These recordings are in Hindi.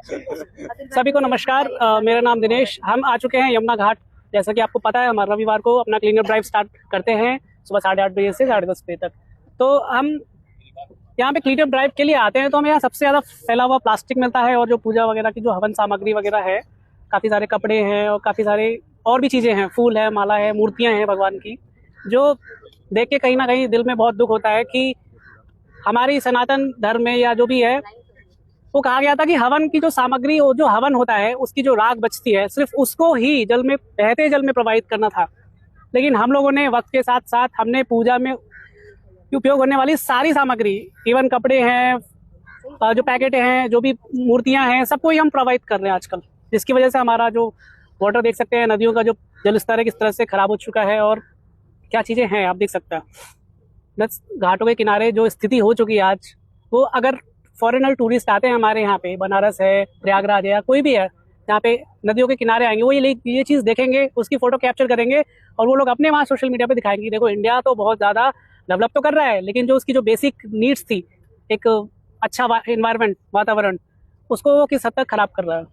सभी को नमस्कार। मेरा नाम दिनेश। हम आ चुके हैं यमुना घाट। जैसा कि आपको पता है, हमारा रविवार को अपना क्लीन अप ड्राइव स्टार्ट करते हैं सुबह 8:30 बजे से 10:30 बजे तक। तो हम यहाँ पे क्लीन अप ड्राइव के लिए आते हैं तो हमें यहाँ सबसे ज़्यादा फैला हुआ प्लास्टिक मिलता है, और जो पूजा वगैरह की जो हवन सामग्री वगैरह है, काफ़ी सारे कपड़े हैं और काफ़ी सारे और भी चीज़ें हैं, फूल है, माला है, मूर्तियाँ हैं भगवान की, जो देख के कहीं ना कहीं दिल में बहुत दुख होता है कि हमारी सनातन धर्म में या जो भी है, वो कहा गया था कि हवन की जो सामग्री, वो जो हवन होता है उसकी जो राख बचती है, सिर्फ उसको ही जल में, बहते जल में प्रवाहित करना था। लेकिन हम लोगों ने वक्त के साथ साथ हमने पूजा में उपयोग होने वाली सारी सामग्री, इवन कपड़े हैं, जो पैकेट हैं, जो भी मूर्तियां हैं, सबको ही हम प्रवाहित कर रहे हैं आजकल, जिसकी वजह से हमारा जो वाटर देख सकते हैं, नदियों का जो जल स्तर है किस तरह से खराब हो चुका है, और क्या चीज़ें हैं आप देख सकते हैं। बस घाटों के किनारे जो स्थिति हो चुकी है आज, वो अगर फॉरेनर टूरिस्ट आते हैं हमारे यहाँ पे, बनारस है, प्रयागराज है, या कोई भी है, यहाँ पे नदियों के किनारे आएंगे, वो ये चीज़ देखेंगे, उसकी फोटो कैप्चर करेंगे, और वो लोग अपने वहाँ सोशल मीडिया पे दिखाएंगे, देखो इंडिया तो बहुत ज़्यादा डेवलप तो कर रहा है, लेकिन जो उसकी जो बेसिक नीड्स थी, एक अच्छा इन्वायरमेंट, वातावरण, उसको वो किस हद तक खराब कर रहा है।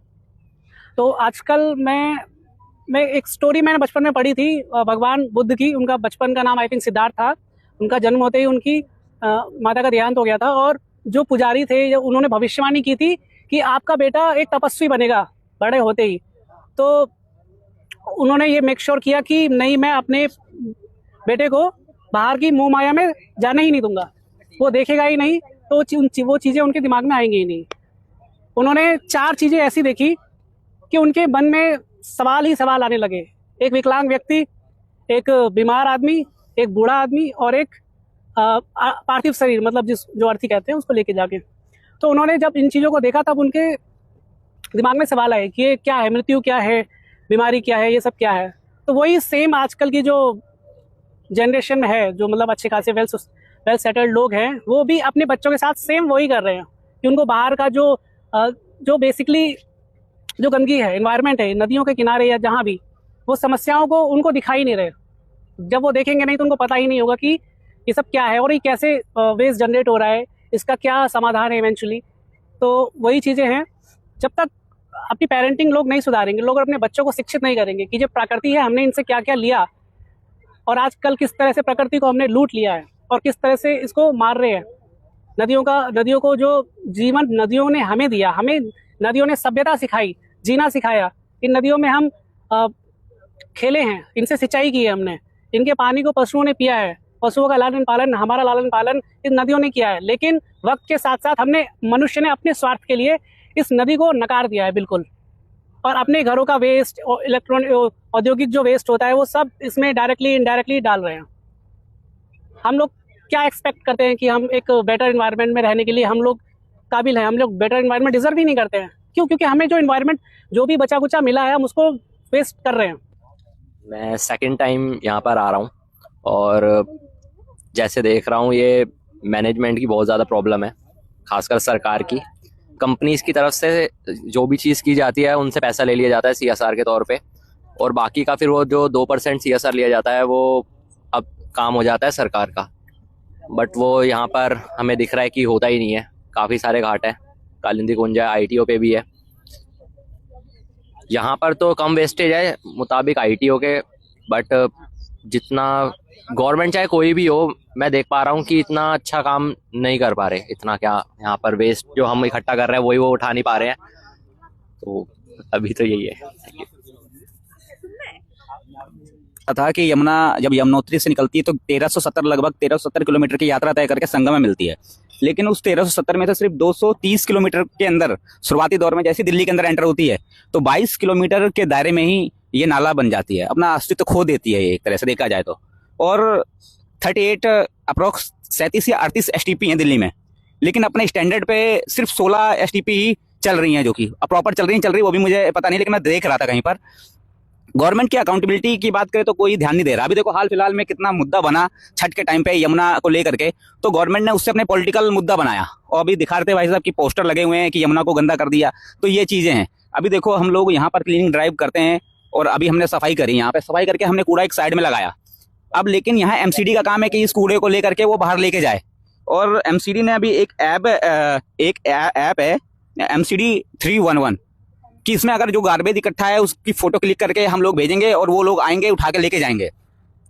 तो आजकल मैं एक स्टोरी मैंने बचपन में पढ़ी थी, भगवान बुद्ध की। उनका बचपन का नाम आई थिंक सिद्धार्थ था। उनका जन्म होते ही उनकी माता का देहांत हो गया था, और जो पुजारी थे, उन्होंने भविष्यवाणी की थी कि आपका बेटा एक तपस्वी बनेगा बड़े होते ही। तो उन्होंने ये मेक श्योर किया कि नहीं, मैं अपने बेटे को बाहर की मोह माया में जाने ही नहीं दूंगा, वो देखेगा ही नहीं, तो वो चीज़ें उनके दिमाग में आएंगी ही नहीं। उन्होंने 4 चीज़ें ऐसी देखी कि उनके मन में सवाल ही सवाल आने लगे। एक विकलांग व्यक्ति, एक बीमार आदमी, एक बूढ़ा आदमी, और एक पार्थिव शरीर, मतलब जो अर्थी कहते हैं उसको लेके जाके। तो उन्होंने जब इन चीज़ों को देखा, तब उनके दिमाग में सवाल आए कि ये क्या है, मृत्यु क्या है, बीमारी क्या है, ये सब क्या है। तो वही सेम आजकल की जो जनरेशन में है, जो मतलब अच्छे खासे वेल सेटल्ड लोग हैं, वो भी अपने बच्चों के साथ सेम वही कर रहे हैं कि उनको बाहर का जो बेसिकली जो गंदगी है, एनवायरनमेंट है, नदियों के किनारे या जहाँ भी, वो समस्याओं को उनको दिखाई नहीं रहे। जब वो देखेंगे नहीं तो उनको पता ही नहीं होगा कि ये सब क्या है और ये कैसे वेस्ट जनरेट हो रहा है, इसका क्या समाधान है इवेंचुअली। तो वही चीज़ें हैं, जब तक अपनी पेरेंटिंग लोग नहीं सुधारेंगे, लोग अपने बच्चों को शिक्षित नहीं करेंगे कि जो प्रकृति है, हमने इनसे क्या क्या लिया, और आजकल किस तरह से प्रकृति को हमने लूट लिया है और किस तरह से इसको मार रहे हैं। नदियों को जो जीवन नदियों ने हमें दिया, हमें नदियों ने सभ्यता सिखाई, जीना सिखाया। इन नदियों में हम खेले हैं, इनसे सिंचाई की है हमने, इनके पानी को पशुओं ने पिया है, पशुओं का लालन पालन, हमारा लालन पालन इन नदियों ने किया है। लेकिन वक्त के साथ साथ मनुष्य ने अपने स्वार्थ के लिए इस नदी को नकार दिया है बिल्कुल, और अपने घरों का वेस्ट और औद्योगिक जो वेस्ट होता है, वो सब इसमें डायरेक्टली इनडायरेक्टली डाल रहे हैं। हम लोग क्या एक्सपेक्ट करते हैं कि हम एक बेटर इन्वायरमेंट में रहने के लिए हम लोग काबिल हैं? हम लोग बेटर इन्वायरमेंट डिजर्व ही नहीं करते हैं। क्यों? क्योंकि हमें जो इन्वायरमेंट, जो भी बचा कुचा मिला है, हम उसको वेस्ट कर रहे हैं। मैं सेकंड टाइम यहाँ पर आ रहा हूँ, और जैसे देख रहा हूँ, ये मैनेजमेंट की बहुत ज़्यादा प्रॉब्लम है, खासकर सरकार की। कंपनीज की तरफ से जो भी चीज़ की जाती है, उनसे पैसा ले लिया जाता है CSR के तौर पे, और बाकी का फिर वो जो 2% CSR लिया जाता है, वो अब काम हो जाता है सरकार का। बट वो यहाँ पर हमें दिख रहा है कि होता ही नहीं है। काफ़ी सारे घाट हैं, कालिंदी कुंज है, ITO पे भी है। यहाँ पर तो कम वेस्टेज है मुताबिक ITO के, बट जितना गवर्नमेंट चाहे कोई भी हो, मैं देख पा रहा हूँ कि इतना अच्छा काम नहीं कर पा रहे। इतना क्या, यहाँ पर वेस्ट जो हम इकट्ठा कर रहे हैं वही वो उठा नहीं पा रहे हैं। तो अभी तो यही है। था कि यमुना जब यमुनोत्री से निकलती है तो 1370 लगभग 1370 किलोमीटर की यात्रा तय करके संगम में मिलती है। लेकिन उस 1370 में से सिर्फ 230 किलोमीटर के अंदर, शुरुआती दौर में जैसे दिल्ली के अंदर एंटर होती है, तो 22 किलोमीटर के दायरे में ही ये नाला बन जाती है, अपना अस्तित्व खो देती है एक तरह से देखा जाए तो। और 38 अप्रोक्स 37 या 38 STP हैं दिल्ली में, लेकिन अपने स्टैंडर्ड पे सिर्फ 16 STP ही चल रही हैं, जो कि प्रॉपर चल रही वो भी मुझे पता नहीं, लेकिन मैं देख रहा था कहीं पर। गवर्नमेंट की अकाउंटेबिलिटी की बात करें तो कोई ध्यान नहीं दे रहा। अभी देखो हाल फिलहाल में कितना मुद्दा बना छठ के टाइम पे यमुना को लेकर के, तो गवर्नमेंट ने उससे अपने पॉलिटिकल मुद्दा बनाया, और अभी दिखा रहे थे भाई साहब की पोस्टर लगे हुए हैं कि यमुना को गंदा कर दिया। तो ये चीजें हैं। अभी देखो हम लोग यहाँ पर क्लीनिंग ड्राइव करते हैं, और अभी हमने सफाई करी, यहाँ पे सफाई करके हमने कूड़ा एक साइड में लगाया। अब लेकिन यहाँ MCD का काम है कि इस कूड़े को लेकर के वो बाहर लेके जाए, और MCD ने अभी एक ऐप है MCD 311 कि इसमें अगर जो गार्बेज इकट्ठा है उसकी फोटो क्लिक करके हम लोग भेजेंगे और वो लोग आएंगे उठा के लेके जाएंगे।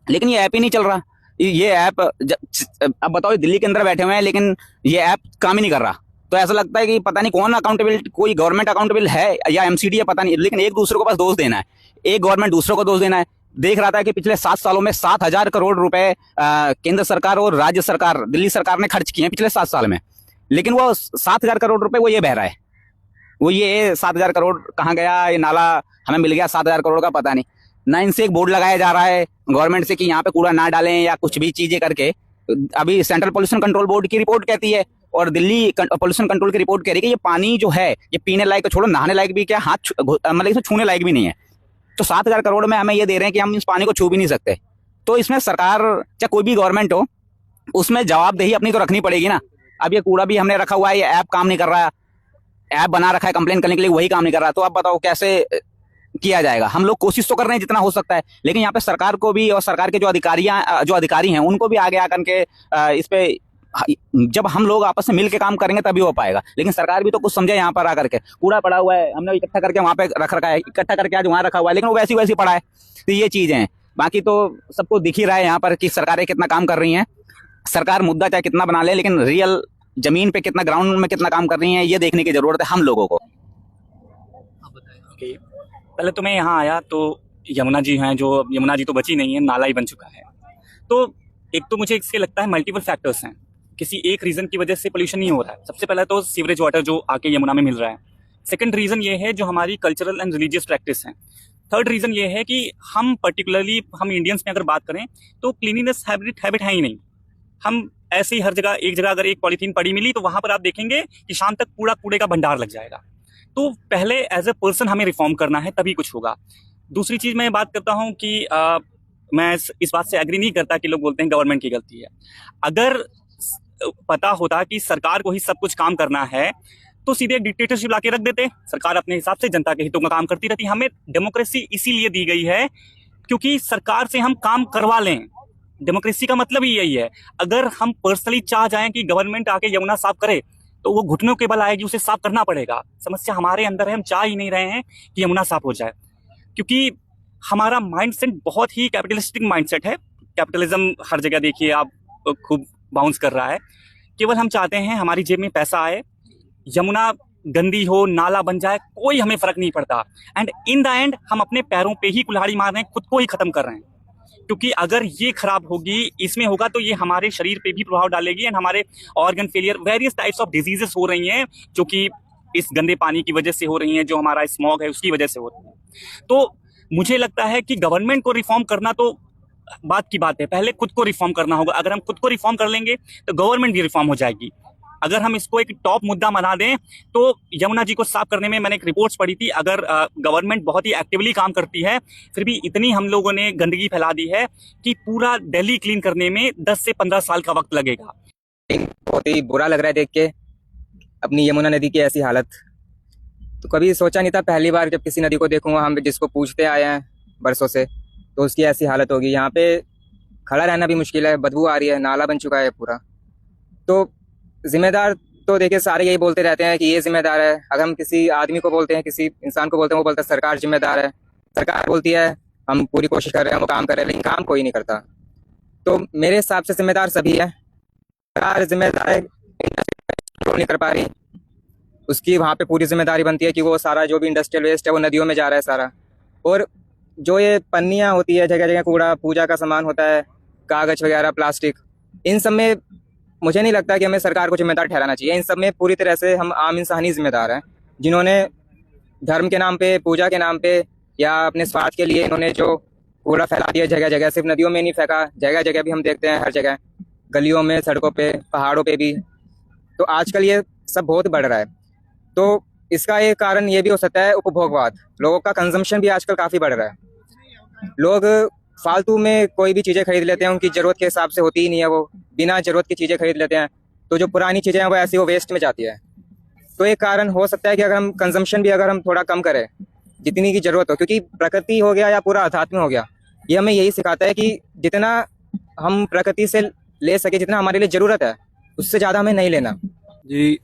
लेकिन ये ऐप ही नहीं चल रहा। ये ऐप अब बताओ, दिल्ली के अंदर बैठे हुए हैं लेकिन ये ऐप काम ही नहीं कर रहा। तो ऐसा लगता है कि पता नहीं कौन अकाउंटेबल, कोई गवर्नमेंट अकाउंटेबल है या MCD है, पता नहीं। लेकिन एक दूसरे को बस दोष देना है, एक गवर्नमेंट दूसरों को दोष देना है। देख रहा था कि पिछले 7 सालों में 7,000 करोड़ रुपए केंद्र सरकार और राज्य सरकार, दिल्ली सरकार ने खर्च किए हैं पिछले 7 साल में। लेकिन वो 7,000 करोड़ रुपए वो ये बह रहा है। वो ये 7,000 करोड़ कहाँ गया, ये नाला हमें मिल गया 7,000 करोड़ का, पता नहीं। ना इनसे एक बोर्ड लगाया जा रहा है गवर्नमेंट से कि यहाँ पे कूड़ा ना डालें या कुछ भी चीजें करके। अभी सेंट्रल पोल्यूशन कंट्रोल बोर्ड की रिपोर्ट कहती है और दिल्ली पोल्यूशन कंट्रोल की रिपोर्ट कह रही है कि ये पानी जो है ये पीने लायक तो छोड़ो, नहाने लायक भी क्या, हाथ मतलब इसे छूने लायक भी नहीं है। तो 7,000 करोड़ में हमें ये दे रहे हैं कि हम इस पानी को छू भी नहीं सकते। तो इसमें सरकार चाहे कोई भी गवर्नमेंट हो, उसमें जवाबदेही अपनी तो रखनी पड़ेगी ना। अब ये कूड़ा भी हमने रखा हुआ है, ये ऐप काम नहीं कर रहा है, ऐप बना रखा है कंप्लेन करने के लिए, वही काम नहीं कर रहा। तो अब बताओ कैसे किया जाएगा। हम लोग कोशिश तो कर रहे हैं जितना हो सकता है, लेकिन यहाँ पे सरकार को भी और सरकार के जो अधिकारी हैं उनको भी आगे आकर के इस पे, जब हम लोग आपस में मिल के काम करेंगे तभी हो पाएगा। लेकिन सरकार भी तो कुछ समझे। यहाँ पर आकर के कूड़ा पड़ा हुआ है, हमने इकट्ठा करके वहाँ पे रख रखा है, इकट्ठा करके आज वहाँ रखा हुआ है, लेकिन वो वैसी वैसी पड़ा है। तो ये चीजें हैं। बाकी तो सबको दिख ही रहा है यहाँ पर कि सरकारें कितना काम कर रही हैं। सरकार मुद्दा चाहे कितना बना ले, लेकिन रियल जमीन पे कितना, ग्राउंड में कितना काम कर रही है, ये देखने की जरूरत है हम लोगों को। पहले तो मैं यहाँ आया तो यमुना जी हैं, जो यमुना जी तो बची नहीं है, नाला ही बन चुका है। तो एक तो मुझे इससे लगता है मल्टीपल फैक्टर्स हैं, किसी एक रीजन की वजह से पोल्यूशन नहीं हो रहा है। सबसे पहले तो सीवरेज वाटर जो आके यमुना में मिल रहा है। सेकंड रीजन ये है जो हमारी कल्चरल एंड रिलीजियस प्रैक्टिस है। थर्ड रीजन ये है कि हम पर्टिकुलरली हम इंडियंस में अगर बात करें तो क्लीनिनेस हैबिट है ही नहीं। हम ऐसे ही हर जगह, एक जगह अगर एक पॉलीथीन पड़ी मिली तो वहां पर आप देखेंगे कि शाम तक पूरा कूड़े का भंडार लग जाएगा। तो पहले एज ए पर्सन हमें रिफॉर्म करना है, तभी कुछ होगा। दूसरी चीज मैं बात करता हूं कि मैं इस बात से एग्री नहीं करता कि लोग बोलते हैं गवर्नमेंट की गलती है। अगर पता होता कि सरकार को ही सब कुछ काम करना है तो सीधे एक डिक्टेटरशिप लाके रख देते, सरकार अपने हिसाब से जनता के हितों का काम करती रहती। हमें डेमोक्रेसी इसीलिए दी गई है क्योंकि सरकार से हम काम करवा लें। डेमोक्रेसी का मतलब ही यही है। अगर हम पर्सनली चाह जाएं कि गवर्नमेंट आके यमुना साफ करे तो वो घुटनों के बल आएगी, उसे साफ करना पड़ेगा। समस्या हमारे अंदर है, हम चाह ही नहीं रहे हैं कि यमुना साफ हो जाए, क्योंकि हमारा माइंडसेट बहुत ही कैपिटलिस्टिक माइंडसेट है। कैपिटलिज्म हर जगह देखिए आप खूब बाउंस कर रहा है। केवल हम चाहते हैं हमारी जेब में पैसा आए, यमुना गंदी हो, नाला बन जाए, कोई हमें फर्क नहीं पड़ता। एंड इन द एंड हम अपने पैरों पे ही कुल्हाड़ी मार रहे हैं, खुद को ही खत्म कर रहे हैं। क्योंकि अगर ये खराब होगी, इसमें होगा तो ये हमारे शरीर पे भी प्रभाव डालेगी एंड हमारे organ failure, various types of diseases हो रही हैं जो कि इस गंदे पानी की वजह से हो रही हैं, जो हमारा स्मॉग है उसकी वजह से हो रही है। तो मुझे लगता है कि गवर्नमेंट को रिफॉर्म करना तो बात की बात है, पहले खुद को रिफॉर्म करना होगा। अगर हम खुद को रिफॉर्म कर लेंगे तो गवर्नमेंट भी रिफॉर्म हो जाएगी। अगर हम इसको एक टॉप मुद्दा बना दें तो यमुना जी को साफ करने में, मैंने एक रिपोर्ट्स पढ़ी थी, अगर गवर्नमेंट बहुत ही एक्टिवली काम करती है फिर भी इतनी हम लोगों ने गंदगी फैला दी है कि पूरा दिल्ली क्लीन करने में 10 से 15 साल का वक्त लगेगा। बहुत ही बुरा लग रहा है देख के अपनी यमुना नदी की ऐसी हालत। तो कभी सोचा नहीं था, पहली बार जब किसी नदी को देखूंगा, हम जिसको पूछते आए हैं बरसों से, तो उसकी ऐसी हालत होगी। यहाँ पे खड़ा रहना भी मुश्किल है, बदबू आ रही है, नाला बन चुका है पूरा। तो जिम्मेदार तो देखिए सारे यही बोलते रहते हैं कि ये जिम्मेदार है। अगर हम किसी आदमी को बोलते हैं, किसी इंसान को बोलते हैं, वो बोलता है सरकार जिम्मेदार है। सरकार बोलती है हम पूरी कोशिश कर रहे हैं, वो काम कर रहे हैं, लेकिन काम कोई नहीं करता। तो मेरे हिसाब से जिम्मेदार सभी है। सरकार जिम्मेदार है, नहीं कर पा रही, उसकी वहाँ पे पूरी जिम्मेदारी बनती है कि वो सारा जो भी इंडस्ट्रियल वेस्ट है वो नदियों में जा रहा है सारा। और जो ये पन्नियाँ होती है, जगह जगह कूड़ा, पूजा का सामान होता है, कागज वगैरह, प्लास्टिक, इन सब में मुझे नहीं लगता कि हमें सरकार को जिम्मेदार ठहराना चाहिए। इन सब में पूरी तरह से हम आम इंसान ही जिम्मेदार हैं, जिन्होंने धर्म के नाम पे, पूजा के नाम पे या अपने स्वार्थ के लिए इन्होंने जो कूड़ा फैला दिया जगह जगह। सिर्फ नदियों में नहीं फेंका, जगह जगह भी हम देखते हैं, हर जगह, गलियों में, सड़कों पे, पहाड़ों पे भी। तो आजकल ये सब बहुत बढ़ रहा है। तो इसका एक कारण ये भी हो सकता है उपभोगवाद। लोगों का कंजम्पशन भी आजकल काफ़ी बढ़ रहा है। लोग फालतू में कोई भी चीज़ें खरीद लेते हैं, उनकी ज़रूरत के हिसाब से होती ही नहीं है, वो बिना ज़रूरत की चीज़ें खरीद लेते हैं। तो जो पुरानी चीज़ें हैं वो ऐसी वो वेस्ट में जाती है। तो एक कारण हो सकता है कि अगर हम कंजम्पशन भी अगर हम थोड़ा कम करें, जितनी की ज़रूरत हो, क्योंकि प्रकृति हो गया या पूरा अध्यात्म हो गया, ये हमें यही सिखाता है कि जितना हम प्रकृति से ले सके, जितना हमारे लिए ज़रूरत है, उससे ज़्यादा हमें नहीं लेना। जी,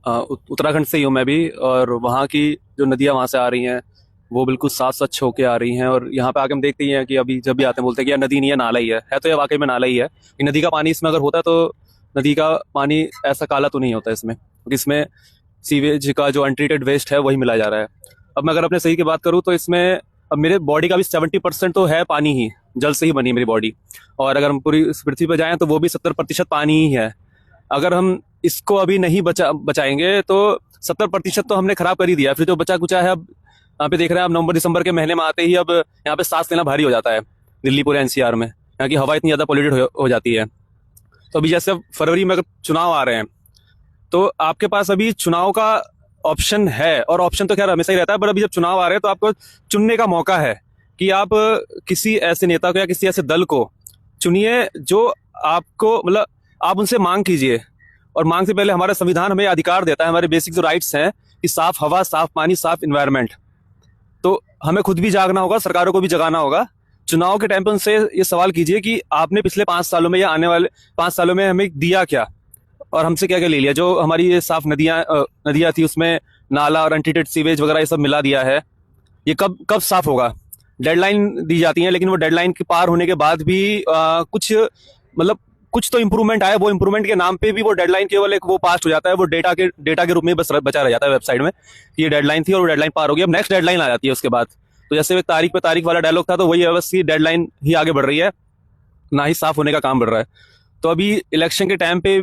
उत्तराखंड से ही हूँ मैं भी, और वहाँ की जो नदियाँ वहाँ से आ रही हैं वो बिल्कुल साफ स्वच्छ होके आ रही हैं। और यहाँ पे आके हम देखते ही हैं कि अभी जब भी आते हैं बोलते हैं कि यार नदी नहीं है, नाला ही है तो ये वाकई में नाला ही है। कि नदी का पानी इसमें अगर होता तो नदी का पानी ऐसा काला तो नहीं होता इसमें, क्योंकि इसमें सीवेज का जो अनट्रीटेड वेस्ट है वही मिलाया जा रहा है। अब मैं अगर अपने सही की बात करूँ तो इसमें अब मेरे बॉडी का भी 70% तो है पानी ही, जल से ही बनी है मेरी बॉडी। और अगर हम पूरी इस पृथ्वी पर जाएं तो वो भी 70% पानी ही है। अगर हम इसको अभी नहीं बचाएंगे तो 70% तो हमने खराब कर ही दिया। फिर जो बचा कुचा है, अब यहाँ पे देख रहे हैं, अब नवंबर दिसंबर के महीने में आते ही अब यहाँ पे सांस लेना भारी हो जाता है दिल्ली पूरे एनसीआर में। यहाँ की हवा इतनी ज़्यादा पोल्यूटेड हो जाती है। तो अभी जैसे फरवरी में अगर चुनाव आ रहे हैं तो आपके पास अभी चुनाव का ऑप्शन है, और ऑप्शन तो खैर हमेशा ही रहता है, पर अभी जब चुनाव आ रहे हैं तो आपको चुनने का मौका है कि आप किसी ऐसे नेता को या किसी ऐसे दल को चुनिए जो आपको, मतलब आप उनसे मांग कीजिए। और मांग से पहले हमारा संविधान हमें अधिकार देता है, हमारे बेसिक जो राइट्स हैं कि साफ हवा, साफ पानी, साफ इन्वायरमेंट। तो हमें खुद भी जागना होगा, सरकारों को भी जगाना होगा। चुनाव के टाइम पर उनसे ये सवाल कीजिए कि आपने पिछले 5 सालों में या आने वाले 5 सालों में हमें दिया क्या और हमसे क्या क्या ले लिया। जो हमारी ये साफ नदियाँ थी उसमें नाला और अनट्रीटेड सीवेज वगैरह ये सब मिला दिया है, ये कब साफ होगा। डेडलाइन दी जाती है, लेकिन वो डेडलाइन के पार होने के बाद भी कुछ तो इम्प्रूवमेंट आया। वो इम्प्रूवमेंट के नाम पे भी वो डेडलाइन केवल एक वो पास हो जाता है, वो डेटा के रूप में बस बचा रह जाता है वेबसाइट में कि ये डेडलाइन थी और वो डेडलाइन पार हो गई, अब नेक्स्ट डेडलाइन आ जाती है उसके बाद। तो जैसे एक तारीख पे तारीख वाला डायलॉग था, तो वही व्यवस्था डेडलाइन ही आगे बढ़ रही है, ना ही साफ होने का काम बढ़ रहा है। तो अभी इलेक्शन के टाइम पे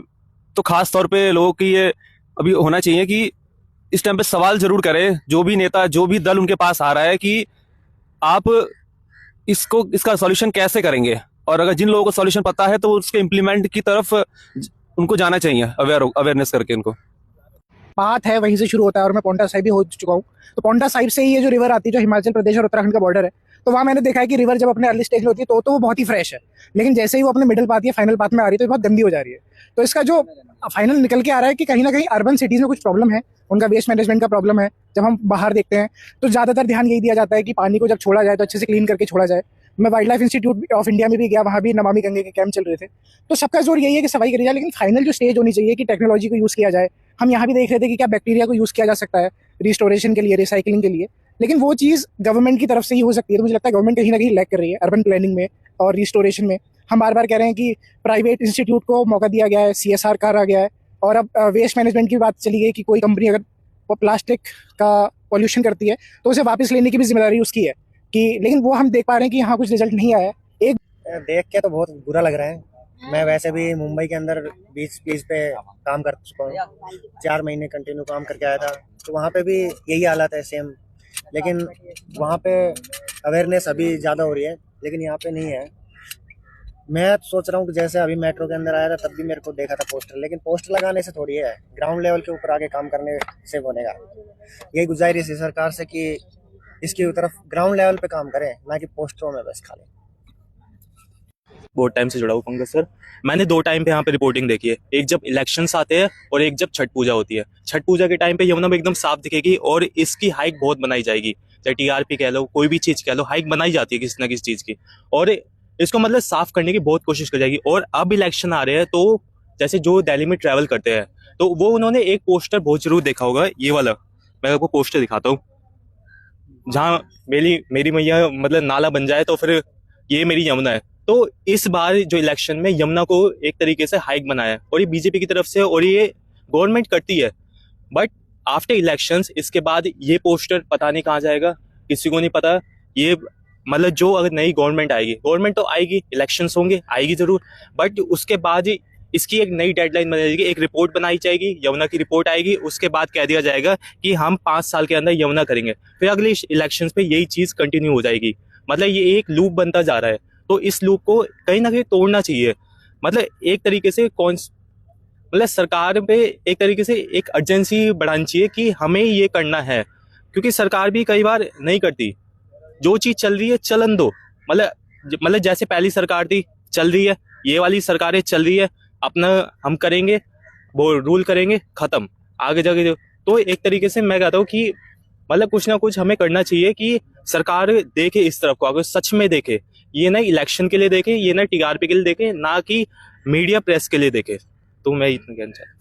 तो खास तौर पे लोगों की ये अभी होना चाहिए कि इस टाइम पे सवाल जरूर करें, जो भी नेता, जो भी दल उनके पास आ रहा है, कि आप इसका सॉल्यूशन कैसे करेंगे। और अगर जिन लोगों को सॉल्यूशन पता है तो उसके इम्प्लीमेंट की तरफ उनको जाना चाहिए, अवेयरनेस करके उनको। पाथ है वहीं से शुरू होता है, और मैं पोंटा साहिब भी हो चुका हूँ। तो पोंटा साहिब से ही ये जो रिवर आती है, जो हिमाचल प्रदेश और उत्तराखंड का बॉर्डर है, तो वहाँ मैंने देखा है कि रिवर जब अपने अर्ली स्टेज में होती है तो वो बहुत ही फ्रेश है, लेकिन जैसे ही वो अपने मिडिल पाथ या फाइनल पाथ में आ रही है तो ये बहुत गंदी हो जा रही है। तो इसका जो फाइनल निकल के आ रहा है कि कहीं ना कहीं अर्बन सिटीज़ में कुछ प्रॉब्लम है, उनका वेस्ट मैनेजमेंट का प्रॉब्लम है। जब हम बाहर देखते हैं तो ज़्यादातर ध्यान यही दिया जाता है कि पानी को जब छोड़ा जाए तो अच्छे से क्लीन करके छोड़ा जाए। मैं wild life institute of India में भी गया, वहाँ भी नमामि गंगे के कैंप चल रहे थे। तो सबका जोर यही है कि सफाई करी जाए, लेकिन फाइनल जो स्टेज होनी चाहिए कि टेक्नोलॉजी को यूज़ किया जाए। हम यहाँ भी देख रहे थे कि क्या बैक्टीरिया को यूज़ किया जा सकता है रिस्टोरेशन के लिए, रिसाइकलिंग के लिए, लेकिन वो चीज़ गवर्नमेंट की तरफ से ही हो सकती है। तो मुझे लगता है गवर्नमेंट कहीं ना कहीं लैग कर रही है अर्बन प्लानिंग में और रिस्टोरेशन में। हम बार बार कह रहे हैं कि प्राइवेट इंस्टीट्यूट को मौका दिया गया है, CSR करा गया है, और अब वेस्ट मैनेजमेंट की बात चली गई कि कोई कंपनी अगर वो प्लास्टिक का पॉल्यूशन करती है तो उसे वापस लेने की भी जिम्मेदारी उसकी है कि, लेकिन वो हम देख पा रहे हैं कि यहाँ कुछ रिजल्ट नहीं आया है। एक देख के तो बहुत बुरा लग रहा है। मैं वैसे भी मुंबई के अंदर बीच पे काम कर चुका हूँ, 4 महीने कंटिन्यू काम करके आया था, तो वहाँ पे भी यही हालत है सेम। लेकिन वहाँ पे अवेयरनेस अभी ज़्यादा हो रही है, लेकिन यहाँ पे नहीं है। मैं सोच रहा हूँ कि जैसे अभी मेट्रो के अंदर आया था तब भी मेरे को देखा था पोस्टर, लेकिन पोस्टर लगाने से थोड़ी है, ग्राउंड लेवल के ऊपर आके काम करने से बनेगा। यही गुजारिश है सरकार से कि इसकी तरफ ग्राउंड लेवल पे काम करें, ना कि पोस्टरों में बस खाली। बहुत टाइम से जुड़ा हूँ पंकज सर। मैंने 2 टाइम पे यहाँ पे रिपोर्टिंग देखी है, एक जब इलेक्शंस आते हैं और एक जब छठ पूजा होती है। छठ पूजा के टाइम पे यमुना में एकदम साफ दिखेगी और इसकी हाइक बहुत बनाई जाएगी, चाहे TRP कह लो, कोई भी चीज़ कह लो, हाइक बनाई जाती है किसी ना किसी चीज़ की, और इसको मतलब साफ करने की बहुत कोशिश की जाएगी। और अब इलेक्शन आ रहे हैं तो जैसे जो दिल्ली में ट्रैवल करते हैं तो वो उन्होंने एक पोस्टर बहुत जरूर देखा होगा, ये वाला मैं आपको पोस्टर दिखाता हूँ, जहाँ मेरी मैया मतलब नाला बन जाए तो फिर ये मेरी यमुना है। तो इस बार जो इलेक्शन में यमुना को एक तरीके से हाइक बनाया है, और ये बीजेपी की तरफ से, और ये गवर्नमेंट करती है। बट आफ्टर इलेक्शंस इसके बाद ये पोस्टर पता नहीं कहाँ जाएगा, किसी को नहीं पता। ये मतलब जो अगर नई गवर्नमेंट आएगी, गवर्नमेंट तो आएगी, इलेक्शंस होंगे, आएगी जरूर, बट उसके बाद इसकी एक नई डेडलाइन बनाई जाएगी, एक रिपोर्ट बनाई जाएगी, यमुना की रिपोर्ट आएगी, उसके बाद कह दिया जाएगा कि हम 5 साल के अंदर यमुना करेंगे, फिर अगले इलेक्शंस पे यही चीज़ कंटिन्यू हो जाएगी। मतलब ये एक लूप बनता जा रहा है, तो इस लूप को कहीं ना कहीं तोड़ना चाहिए। मतलब एक तरीके से मतलब सरकार पे एक तरीके से एक अर्जेंसी बढ़ानी चाहिए कि हमें ये करना है, क्योंकि सरकार भी कई बार नहीं करती। जो चीज़ चल रही है चलन दो, मतलब जैसे पहली सरकार थी चल रही है, ये वाली सरकारें चल रही है, अपना हम करेंगे, वो रूल करेंगे, खत्म, आगे जाके। तो एक तरीके से मैं कहता हूँ कि मतलब कुछ ना कुछ हमें करना चाहिए कि सरकार देखे इस तरफ को, अगर सच में देखे, ये ना इलेक्शन के लिए देखे, ये ना TRP के लिए देखे, ना कि मीडिया प्रेस के लिए देखे। तो मैं इतना कहना चाहता हूँ।